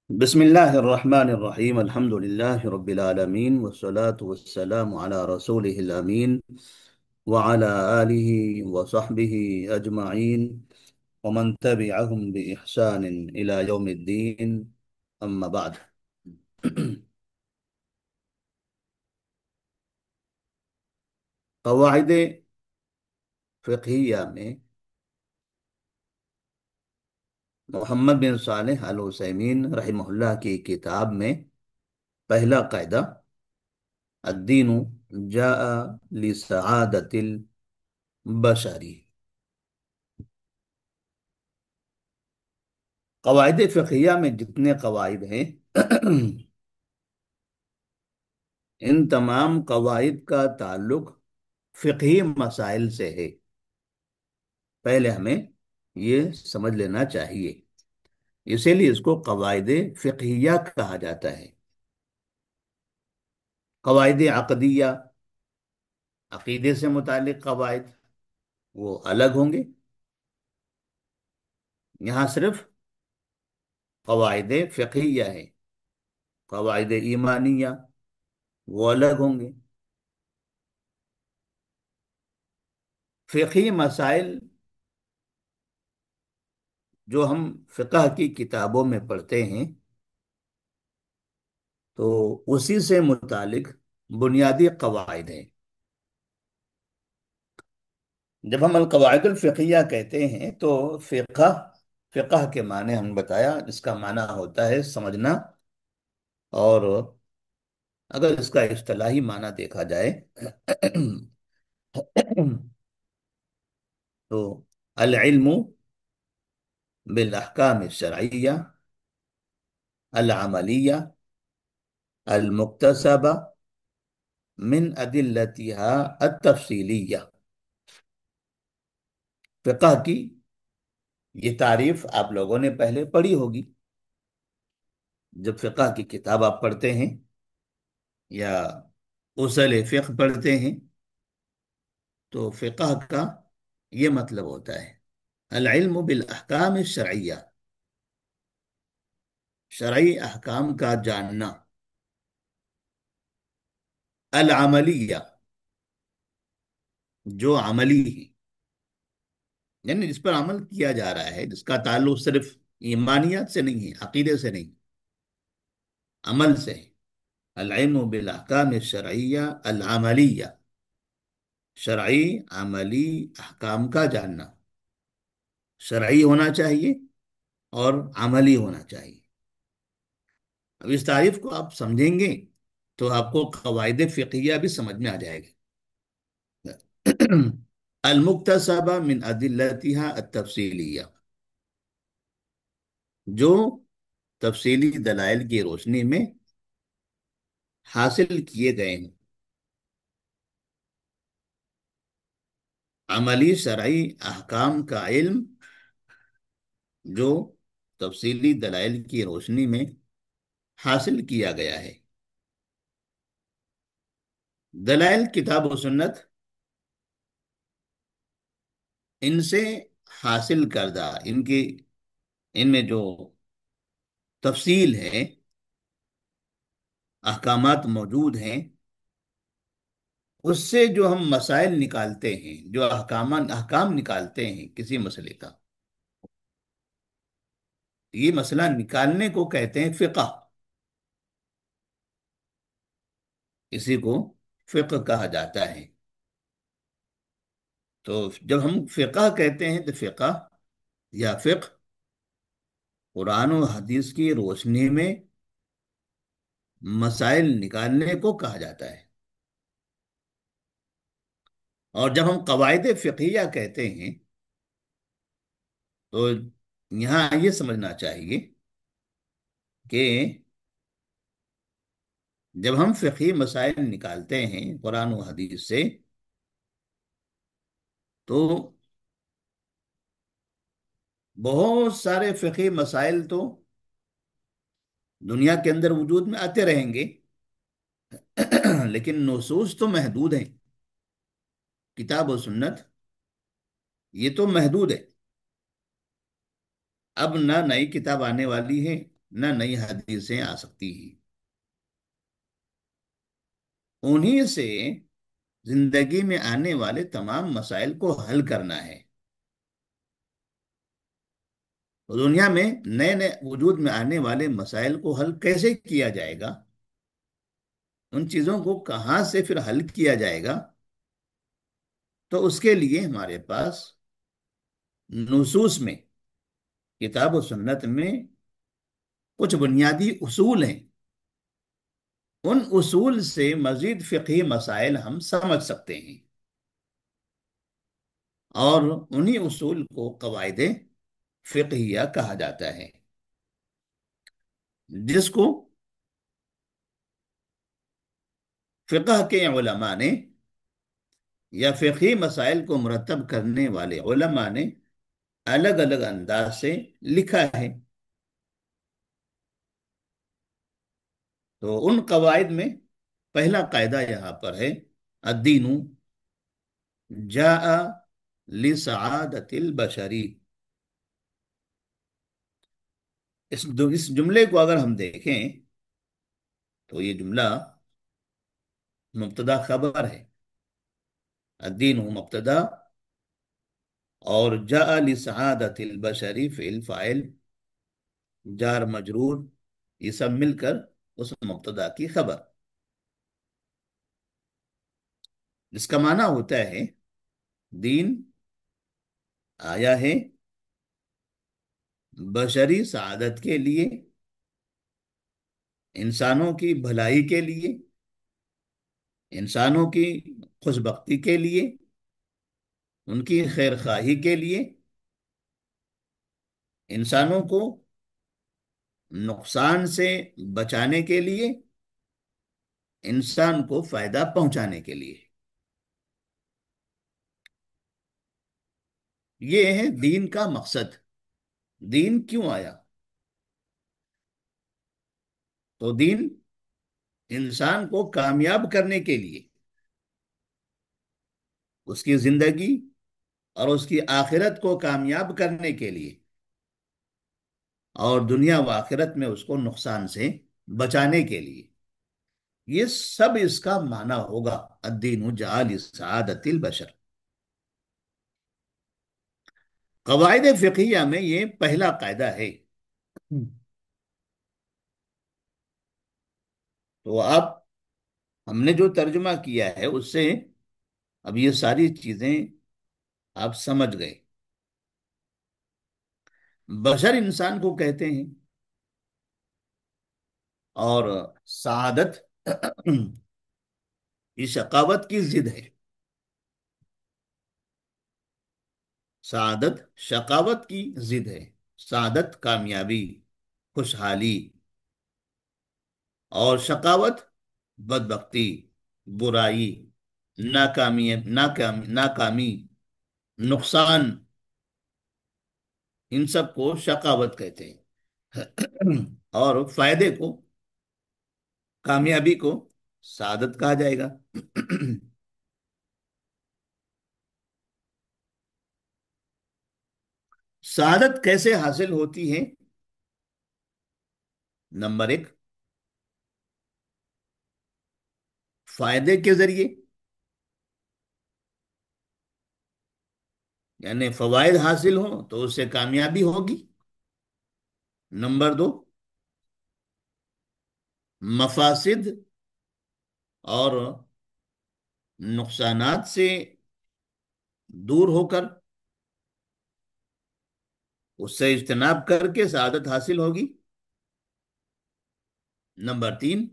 بسم الله الرحمن الرحيم الحمد لله رب العالمين والصلاة والسلام على رسوله الأمين وعلى آله وصحبه أجمعين ومن تبعهم بإحسان إلى يوم الدين أما بعد. قواعد فقہیہ میں محمد بن صالح العثیمین رحمہ اللہ کی کتاب میں پہلا قاعدہ الدین جاء لسعادت البشری. قواعد فقہیہ میں جتنے قواعد ہیں ان تمام قواعد کا تعلق فقہی مسائل سے ہے. پہلے ہمیں یہ سمجھ لینا چاہیے، اسی لیے اس کو قواعد فقہیہ کہا جاتا ہے. قواعد عقدیہ، عقیدے سے متعلق قواعد، وہ الگ ہوں گے. یہاں صرف قواعد فقہیہ ہے. قواعد ایمانیہ وہ الگ ہوں گے. فقہی مسائل جو ہم فقہ کی کتابوں میں پڑھتے ہیں تو اسی سے متعلق بنیادی قواعد ہیں. جب ہم القواعد الفقہیہ کہتے ہیں تو فقہ کے معنی ہم بتایا، اس کا معنی ہوتا ہے سمجھنا، اور اگر اس کا اصطلاحی معنی دیکھا جائے تو العلم بالاحکام الشرعیہ العملیہ المکتسبہ من ادلتها التفصیلیہ. فقہ کی یہ تعریف آپ لوگوں نے پہلے پڑھی ہوگی. جب فقہ کی کتاب آپ پڑھتے ہیں یا اصول فقہ پڑھتے ہیں تو فقہ کا یہ مطلب ہوتا ہے العلم بالاحکام الشرعیہ، شرعی احکام کا جاننا. العملیہ، جو عملی ہے، یعنی جس پر عمل کیا جا رہا ہے، جس کا تعلق صرف ایمانیات سے نہیں ہے، عقیدے سے نہیں، عمل سے ہے. العلم بالاحکام الشرعیہ العملیہ، شرعی عملی احکام کا جاننا. شرعی ہونا چاہیے اور عملی ہونا چاہیے. اب اس تعریف کو آپ سمجھیں گے تو آپ کو قواعد فقہیہ بھی سمجھ میں آ جائے گا. المکتسبہ من ادلتها التفصیلیہ، جو تفصیلی دلائل کی روشنی میں حاصل کیے گئے ہیں. عملی شرعی احکام کا علم جو تفصیلی دلائل کی روشنی میں حاصل کیا گیا ہے. دلائل کتاب و سنت، ان سے حاصل کردہ، ان میں جو تفصیل ہے، احکامات موجود ہیں، اس سے جو ہم مسائل نکالتے ہیں، جو احکام نکالتے ہیں کسی مسئلے کا، یہ مسئلہ نکالنے کو کہتے ہیں فقہ. اسی کو فقہ کہا جاتا ہے. تو جب ہم فقہ کہتے ہیں تو فقہ یا فقہ قرآن و حدیث کی روشنی میں مسائل نکالنے کو کہا جاتا ہے. اور جب ہم قواعد فقہیہ کہتے ہیں تو یہاں یہ سمجھنا چاہیے کہ جب ہم فقہی مسائل نکالتے ہیں قرآن و حدیث سے تو بہت سارے فقہی مسائل تو دنیا کے اندر وجود میں آتے رہیں گے، لیکن نصوص تو محدود ہیں. کتاب و سنت یہ تو محدود ہے. اب نہ نئی کتاب آنے والی ہے نہ نئی حدیثیں آ سکتی ہیں۔ انہی سے زندگی میں آنے والے تمام مسائل کو حل کرنا ہے۔ تو دنیا میں نئے نئے وجود میں آنے والے مسائل کو حل کیسے کیا جائے گا، ان چیزوں کو کہاں سے پھر حل کیا جائے گا، تو اس کے لیے ہمارے پاس نصوص میں، کتاب و سنت میں کچھ بنیادی اصول ہیں۔ ان اصول سے مزید فقہی مسائل ہم سمجھ سکتے ہیں، اور انہی اصول کو قواعد فقہیہ کہا جاتا ہے، جس کو فقہ کے علماء نے، یا فقہی مسائل کو مرتب کرنے والے علماء نے الگ الگ انداز سے لکھا ہے۔ تو ان قواعد میں پہلا قاعدہ یہاں پر ہے: الدین جاء لسعادت البشری۔ اس جملے کو اگر ہم دیکھیں تو یہ جملہ مبتدا خبر ہے۔ الدین مبتدا، اور جاء لسعادت البشری فعل فاعل جار مجرور، یہ سب مل کر اس مبتدا کی خبر، جس کا معنی ہوتا ہے دین آیا ہے بشری سعادت کے لیے، انسانوں کی بھلائی کے لیے، انسانوں کی خوش بختی کے لیے، ان کی خیر خواہی کے لیے، انسانوں کو نقصان سے بچانے کے لیے، انسان کو فائدہ پہنچانے کے لیے۔ یہ ہے دین کا مقصد۔ دین کیوں آیا؟ تو دین انسان کو کامیاب کرنے کے لیے، اس کی زندگی اور اس کی آخرت کو کامیاب کرنے کے لیے، اور دنیا و آخرت میں اس کو نقصان سے بچانے کے لیے، یہ سب اس کا معنی ہوگا الدین جاء لسعادت البشر۔ قواعد فقہیہ میں یہ پہلا قاعدہ ہے۔ تو اب ہم نے جو ترجمہ کیا ہے اس سے اب یہ ساری چیزیں آپ سمجھ گئے۔ بشر انسان کو کہتے ہیں، اور سعادت یہ شقاوت کی ضد ہے۔ سعادت شقاوت کی ضد ہے۔ سعادت کامیابی، خوشحالی، اور شقاوت بدبختی، برائی، ناکامی، نقصان، ان سب کو شقاوت کہتے ہیں۔ اور فائدے کو، کامیابی کو سعادت کہا جائے گا۔ سعادت کیسے حاصل ہوتی ہے؟ نمبر ایک، فائدے کے ذریعے، یعنی فوائد حاصل ہوں تو اس سے کامیابی ہوگی۔ نمبر دو، مفاسد اور نقصانات سے دور ہو کر، اس سے اجتناب کر کے سعادت حاصل ہوگی۔ نمبر تین،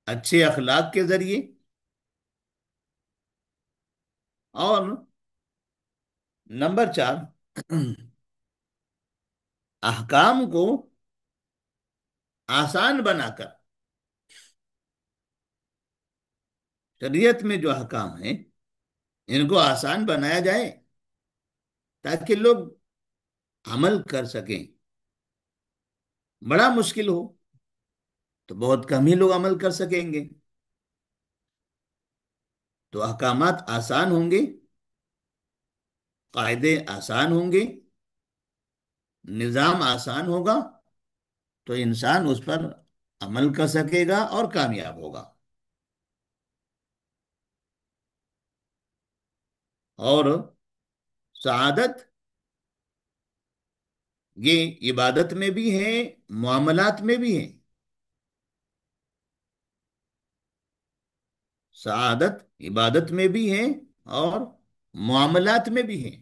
اچھے اخلاق کے ذریعے، اور نمبر چار، احکام کو آسان بنا کر، شریعت میں جو احکام ہیں ان کو آسان بنایا جائے تاکہ لوگ عمل کر سکیں۔ بڑا مشکل ہو تو بہت کم ہی لوگ عمل کر سکیں گے۔ تو احکامات آسان ہوں گے، قاعدے آسان ہوں گے، نظام آسان ہوگا تو انسان اس پر عمل کر سکے گا اور کامیاب ہوگا. اور سعادت یہ عبادت میں بھی ہے، معاملات میں بھی ہے. سعادت عبادت میں بھی ہے اور معاملات میں بھی ہے.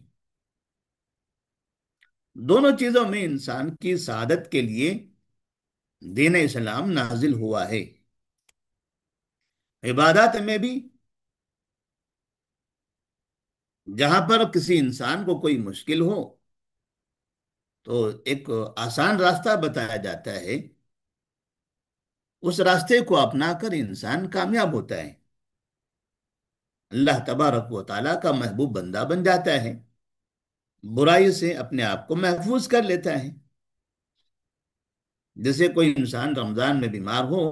دونوں چیزوں میں انسان کی سعادت کے لیے دین اسلام نازل ہوا ہے. عبادات میں بھی جہاں پر کسی انسان کو کوئی مشکل ہو تو ایک آسان راستہ بتایا جاتا ہے، اس راستے کو اپنا کر انسان کامیاب ہوتا ہے، اللہ تبارک و تعالیٰ کا محبوب بندہ بن جاتا ہے، برائی سے اپنے آپ کو محفوظ کر لیتا ہے. جیسے کوئی انسان رمضان میں بیمار ہو،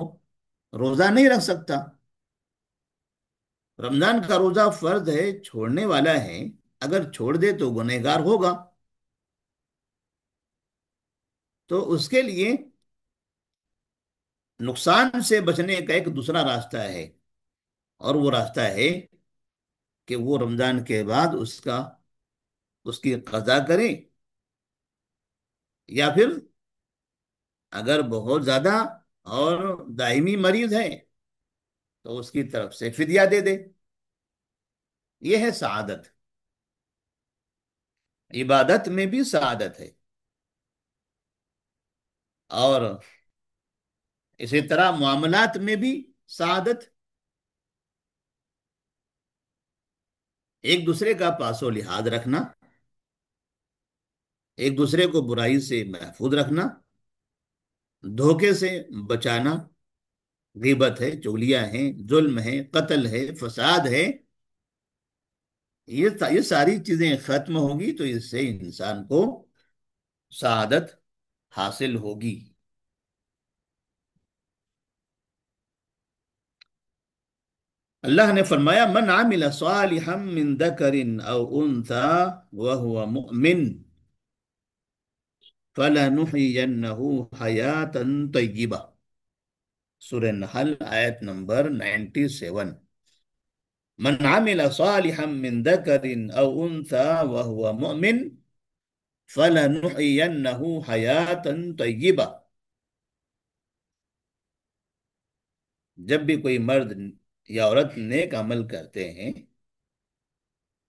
روزہ نہیں رکھ سکتا. رمضان کا روزہ فرض ہے، چھوڑنے والا ہے، اگر چھوڑ دے تو گنہگار ہوگا. تو اس کے لیے نقصان سے بچنے کا ایک دوسرا راستہ ہے، اور وہ راستہ ہے کہ وہ رمضان کے بعد اس کی قضا کرے، یا پھر اگر بہت زیادہ اور دائمی مریض ہے تو اس کی طرف سے فدیہ دے دے. یہ ہے سعادت. عبادت میں بھی سعادت ہے، اور اسی طرح معاملات میں بھی سعادت. ایک دوسرے کا پاس و لحاظ رکھنا، ایک دوسرے کو برائی سے محفوظ رکھنا، دھوکے سے بچانا. غیبت ہے، چغلیاں ہیں، ظلم ہے، قتل ہے، فساد ہے. یہ ساری چیزیں ختم ہوگی تو اس سے انسان کو سعادت حاصل ہوگی. اللہ نے فرمایا من عمل صالحا من ذکر او انثى وهو مؤمن فلنحيينه حیاتا طیبہ. سورہ نحل آیت نمبر 97. من عمل صالحا من ذکر او انثى وهو مؤمن فلنحيينه حیاتا طیبہ. جب بھی کوئی مرد یا عورت نیک عمل کرتے ہیں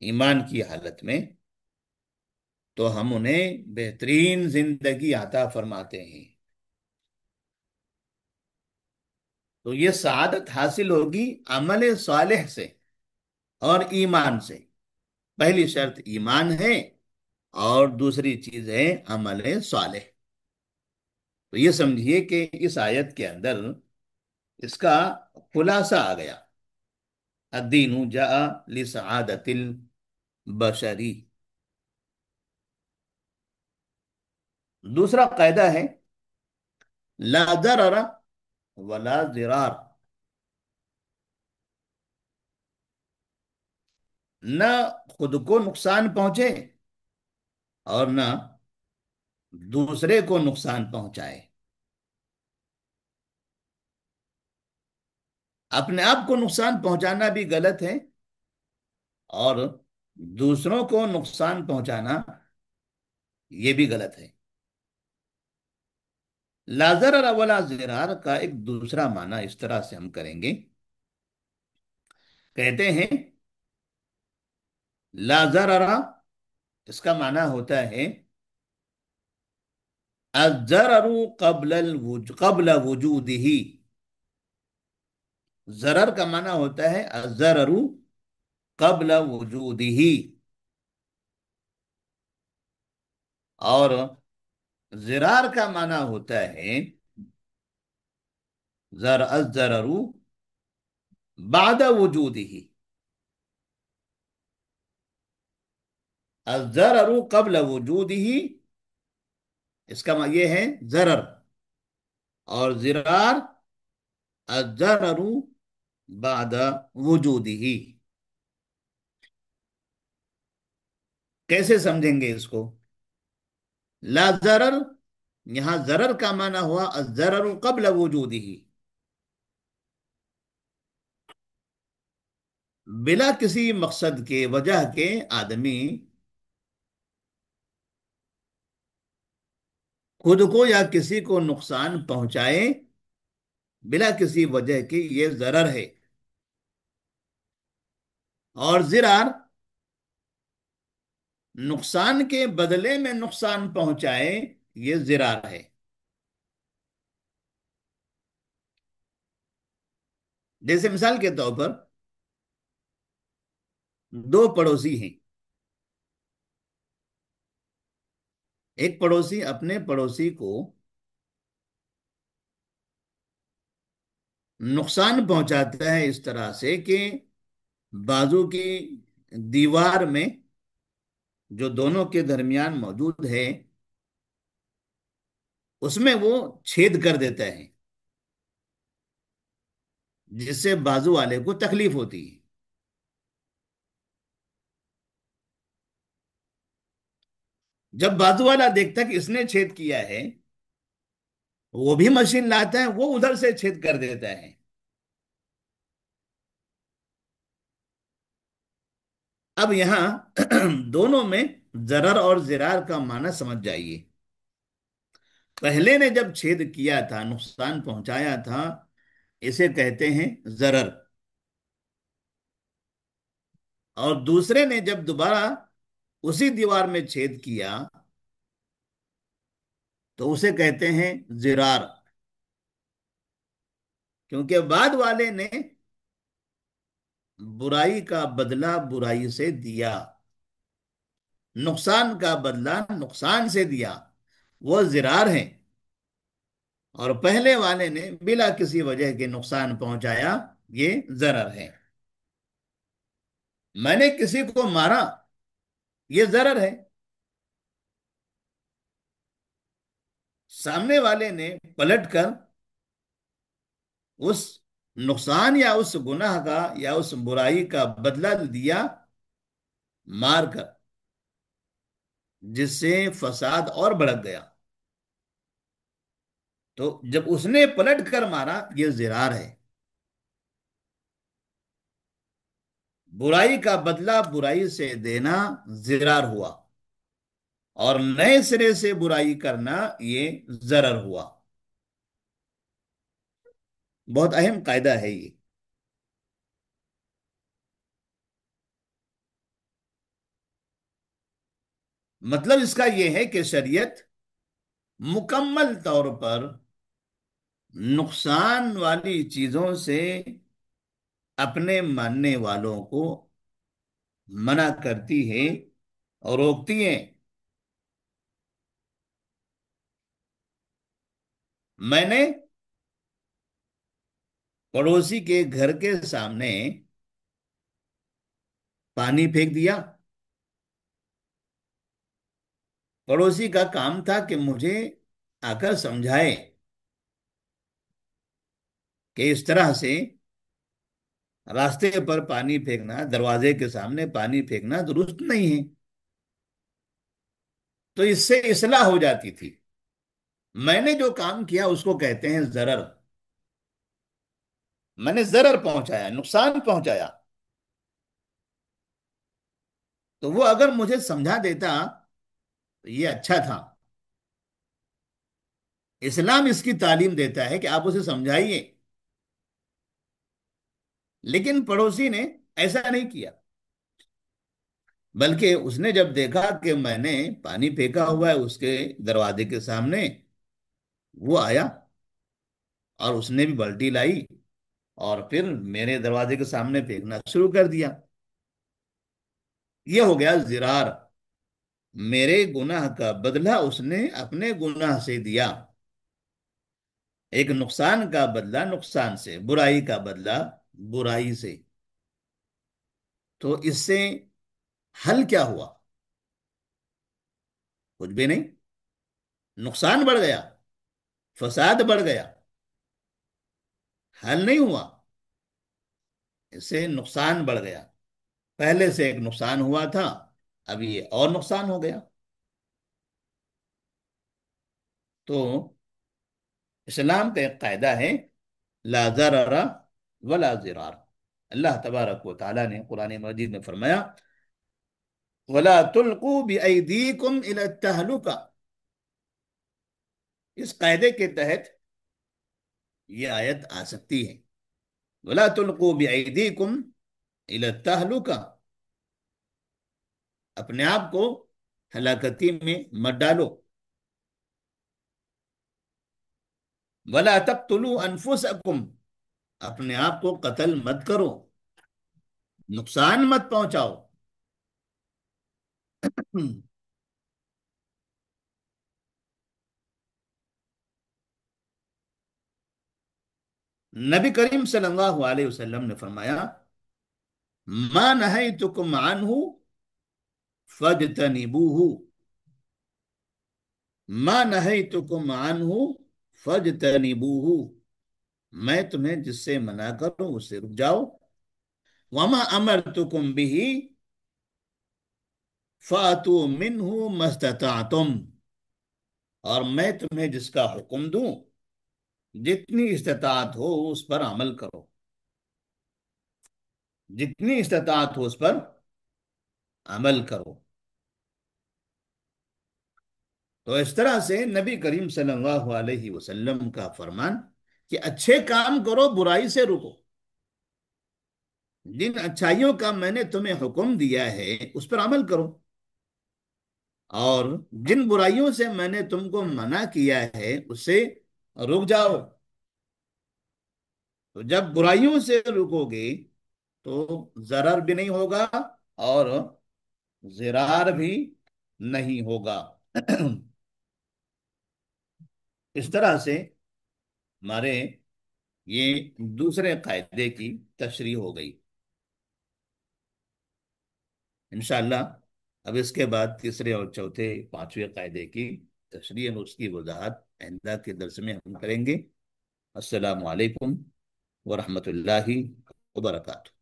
ایمان کی حالت میں تو ہم انہیں بہترین زندگی عطا فرماتے ہیں. تو یہ سعادت حاصل ہوگی عمل صالح سے اور ایمان سے. پہلی شرط ایمان ہے اور دوسری چیز ہے عمل صالح. تو یہ سمجھیے کہ اس آیت کے اندر اس کا خلاصہ آ گیا. الدین جاء لسعادت البشری. دوسرا قاعدہ ہے لا ضرر ولا ضرار. نہ خود کو نقصان پہنچے اور نہ دوسرے کو نقصان پہنچائے. اپنے آپ کو نقصان پہنچانا بھی غلط ہے اور دوسروں کو نقصان پہنچانا یہ بھی غلط ہے. لا ضرر ولا ضرار کا ایک دوسرا معنی اس طرح سے ہم کریں گے. کہتے ہیں لا ضرر، اس کا معنی ہوتا ہے الضرر قبل وجوده. ضرر کا معنی ہوتا ہے الضرر قبل وجوده، اور ضرار کا معنی ہوتا ہے الضرر بعد وجوده. الضرر قبل وجوده اس کا یہ ہے ضرر، اور ضرار الضرر بعد وجوده. کیسے سمجھیں گے اس کو؟ لا ضرر، یہاں ضرر کا معنی ہوا الضرر قبل وجودہ، بلا کسی مقصد کے وجہ کے آدمی خود کو یا کسی کو نقصان پہنچائے بلا کسی وجہ کی، یہ ضرر ہے۔ اور ضرار نقصان کے بدلے میں نقصان پہنچائے، یہ ضرار ہے۔ جیسے مثال کے طور پر دو پڑوسی ہیں، ایک پڑوسی اپنے پڑوسی کو نقصان پہنچاتا ہے اس طرح سے کہ بازو کی دیوار میں جو دونوں کے درمیان موجود ہے اس میں وہ چھید کر دیتا ہے، جس سے بازو والے کو تکلیف ہوتی ہے۔ جب بازو والا دیکھتا ہے کہ اس نے چھید کیا ہے، وہ بھی مشین لاتا ہے، وہ ادھر سے چھید کر دیتا ہے۔ اب یہاں دونوں میں ضرر اور ضرار کا معنی سمجھ جائیے۔ پہلے نے جب چھید کیا تھا، نقصان پہنچایا تھا، اسے کہتے ہیں ضرر، اور دوسرے نے جب دوبارہ اسی دیوار میں چھید کیا تو اسے کہتے ہیں ضرار، کیونکہ بعد والے نے برائی کا بدلہ برائی سے دیا، نقصان کا بدلہ نقصان سے دیا، وہ ضرار ہیں، اور پہلے والے نے بلا کسی وجہ کے نقصان پہنچایا، یہ ضرر ہے۔ میں نے کسی کو مارا، یہ ضرر ہے، سامنے والے نے پلٹ کر اس نقصان یا اس گناہ کا یا اس برائی کا بدلہ دیا مار کر، جس سے فساد اور بڑھ گیا۔ تو جب اس نے پلٹ کر مارا، یہ ضرار ہے۔ برائی کا بدلہ برائی سے دینا ضرار ہوا، اور نئے سرے سے برائی کرنا یہ ضرر ہوا۔ بہت اہم قاعدہ ہے یہ۔ مطلب اس کا یہ ہے کہ شریعت مکمل طور پر نقصان والی چیزوں سے اپنے ماننے والوں کو منع کرتی ہے اور روکتی ہے۔ میں نے پڑوسی کے گھر کے سامنے پانی پھینک دیا، پڑوسی کا کام تھا کہ مجھے آ کر سمجھائے کہ اس طرح سے راستے پر پانی پھینکنا، دروازے کے سامنے پانی پھینکنا درست نہیں ہے، تو اس سے اصلاح ہو جاتی تھی۔ میں نے جو کام کیا اس کو کہتے ہیں ضرر، میں نے ضرر پہنچایا، نقصان پہنچایا۔ تو وہ اگر مجھے سمجھا دیتا تو یہ اچھا تھا۔ اسلام اس کی تعلیم دیتا ہے کہ آپ اسے سمجھائیے، لیکن پڑوسی نے ایسا نہیں کیا، بلکہ اس نے جب دیکھا کہ میں نے پانی پھینکا ہوا ہے اس کے دروازے کے سامنے، وہ آیا اور اس نے بھی بالٹی لائی اور پھر میرے دروازے کے سامنے پھینکنا شروع کر دیا۔ یہ ہو گیا ضرار، میرے گناہ کا بدلہ اس نے اپنے گناہ سے دیا۔ ایک نقصان کا بدلہ نقصان سے، برائی کا بدلہ برائی سے۔ تو اس سے حل کیا ہوا؟ کچھ بھی نہیں، نقصان بڑھ گیا، فساد بڑھ گیا، حل نہیں ہوا، اس سے نقصان بڑھ گیا۔ پہلے سے ایک نقصان ہوا تھا، اب یہ اور نقصان ہو گیا۔ تو اسلام کا ایک قاعدہ ہے، لا ضرر ولا ضرار۔ اللہ تبارک و تعالیٰ نے قرآن مجید میں فرمایا، وَلَا تُلْقُوا بِأَيْدِيكُمْ إِلَى التَّهْلُكَةِ۔ اس قاعدے کے تحت یہ آیت آ سکتی ہے، وَلَا تُلْقُوا بِأَيْدِيكُمْ إِلَى التَّهْلُكَةِ، اپنے آپ کو ہلاکتی میں مت ڈالو، وَلَا تَقْتُلُوا أَنفُسَكُمْ، اپنے آپ کو قتل مت کرو، نقصان مت پہنچاؤ۔ نبی کریم صلی اللہ علیہ وسلم نے فرمایا، ما نہیتکم عنہ فاجتنبوہ، ما نہیتکم عنہ فاجتنبوہ، میں تمہیں جس سے منع کروں اس سے رک جاؤ، وما امرتکم بہ فاتوا منہ ما استطعتم، اور میں تمہیں جس کا حکم دوں جتنی استطاعت ہو اس پر عمل کرو، جتنی استطاعت ہو اس پر عمل کرو۔ تو اس طرح سے نبی کریم صلی اللہ علیہ وسلم کا فرمان کہ اچھے کام کرو، برائی سے رکو، جن اچھائیوں کا میں نے تمہیں حکم دیا ہے اس پر عمل کرو، اور جن برائیوں سے میں نے تم کو منع کیا ہے اس سے رک جاؤ۔ تو جب برائیوں سے رکو گے تو ضرر بھی نہیں ہوگا اور ضرار بھی نہیں ہوگا۔ اس طرح سے ہمارے یہ دوسرے قاعدے کی تشریح ہو گئی۔ انشاءاللہ اب اس کے بعد تیسرے اور چوتھے پانچویں قاعدے کی تشریح اور اس کی وضاحت آئندہ کے درس میں ہم کریں گے۔ السلام علیکم ورحمۃ اللہ وبرکاتہ۔